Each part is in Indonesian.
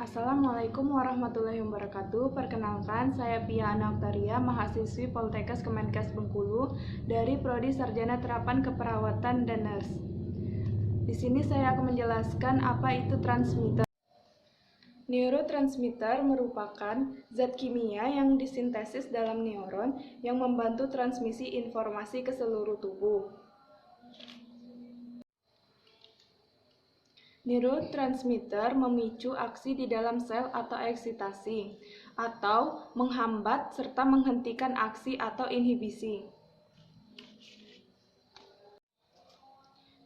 Assalamualaikum warahmatullahi wabarakatuh. Perkenalkan, saya Pia Ana Oktaria, mahasiswi Poltekkes Kemenkes Bengkulu dari Prodi Sarjana Terapan Keperawatan dan Nurse. Di sini saya akan menjelaskan apa itu transmitter. Neurotransmitter merupakan zat kimia yang disintesis dalam neuron yang membantu transmisi informasi ke seluruh tubuh. Neurotransmitter memicu aksi di dalam sel atau eksitasi, atau menghambat serta menghentikan aksi atau inhibisi.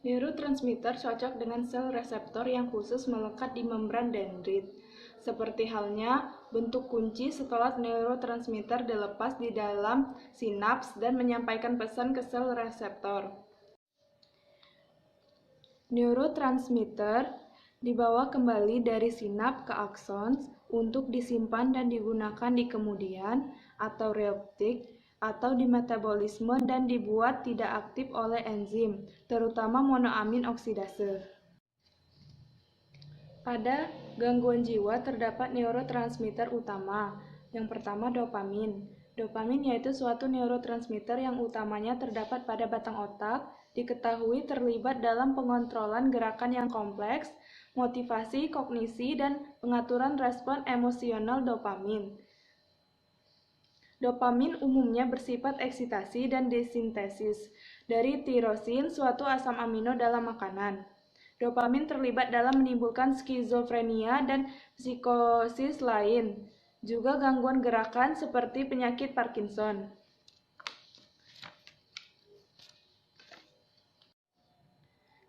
Neurotransmitter cocok dengan sel reseptor yang khusus melekat di membran dendrit. Seperti halnya bentuk kunci setelah neurotransmitter dilepas di dalam sinaps dan menyampaikan pesan ke sel reseptor. Neurotransmitter dibawa kembali dari sinap ke aksons untuk disimpan dan digunakan di kemudian atau reuptake atau di metabolisme dan dibuat tidak aktif oleh enzim, terutama monoamin oksidase. Pada gangguan jiwa terdapat neurotransmitter utama. Yang pertama dopamin. Dopamin yaitu suatu neurotransmitter yang utamanya terdapat pada batang otak, diketahui terlibat dalam pengontrolan gerakan yang kompleks, motivasi, kognisi, dan pengaturan respon emosional dopamin. Dopamin umumnya bersifat eksitasi dan desintesis dari tirosin, suatu asam amino dalam makanan. Dopamin terlibat dalam menimbulkan skizofrenia dan psikosis lain, juga gangguan gerakan seperti penyakit Parkinson.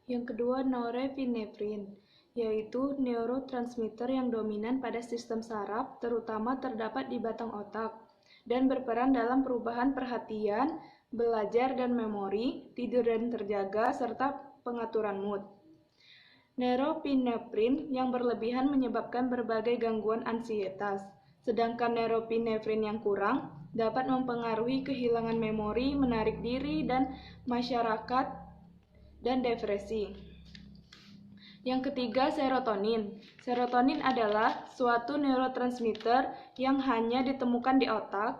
Yang kedua, norepinefrin, yaitu neurotransmitter yang dominan pada sistem saraf, terutama terdapat di batang otak, dan berperan dalam perubahan perhatian, belajar dan memori, tidur dan terjaga, serta pengaturan mood. Norepinefrin yang berlebihan menyebabkan berbagai gangguan ansietas, sedangkan norepinefrin yang kurang dapat mempengaruhi kehilangan memori, menarik diri, dan masyarakat dan depresi. Yang ketiga, serotonin. Serotonin adalah suatu neurotransmitter yang hanya ditemukan di otak,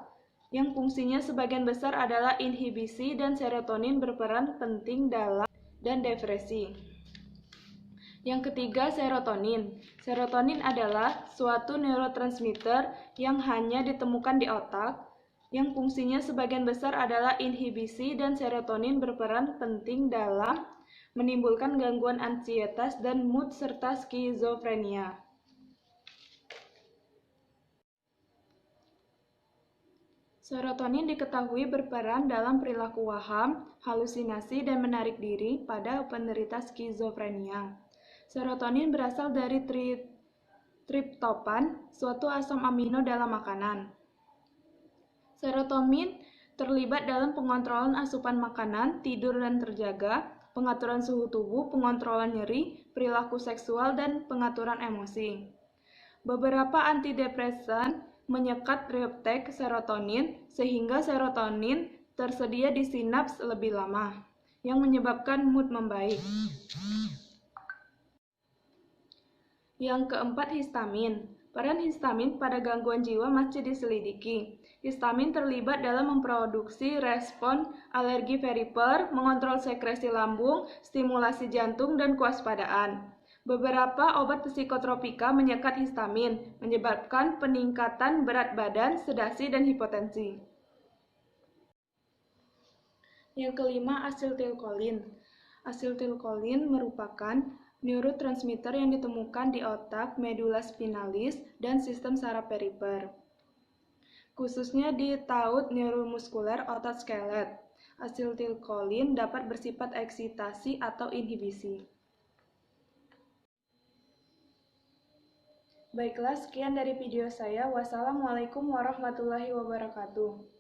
yang fungsinya sebagian besar adalah inhibisi, dan serotonin berperan penting dalam dan depresi. Yang ketiga, serotonin. Serotonin adalah suatu neurotransmitter yang hanya ditemukan di otak, yang fungsinya sebagian besar adalah inhibisi, dan serotonin berperan penting dalam menimbulkan gangguan ansietas dan mood serta skizofrenia. Serotonin diketahui berperan dalam perilaku waham, halusinasi, dan menarik diri pada penderita skizofrenia. Serotonin berasal dari triptopan, suatu asam amino dalam makanan. Serotonin terlibat dalam pengontrolan asupan makanan, tidur dan terjaga, pengaturan suhu tubuh, pengontrolan nyeri, perilaku seksual, dan pengaturan emosi. Beberapa antidepresan menyekat reuptake serotonin sehingga serotonin tersedia di sinaps lebih lama, yang menyebabkan mood membaik. Yang keempat, histamin. Peran histamin pada gangguan jiwa masih diselidiki. Histamin terlibat dalam memproduksi respon alergi perifer, mengontrol sekresi lambung, stimulasi jantung, dan kewaspadaan. Beberapa obat psikotropika menyekat histamin, menyebabkan peningkatan berat badan, sedasi, dan hipotensi. Yang kelima, asetilkolin. Asetilkolin merupakan neurotransmitter yang ditemukan di otak, medula spinalis, dan sistem saraf perifer, khususnya di taut neuromuskuler otot skelet. Asetilkolin dapat bersifat eksitasi atau inhibisi. Baiklah, sekian dari video saya. Wassalamualaikum warahmatullahi wabarakatuh.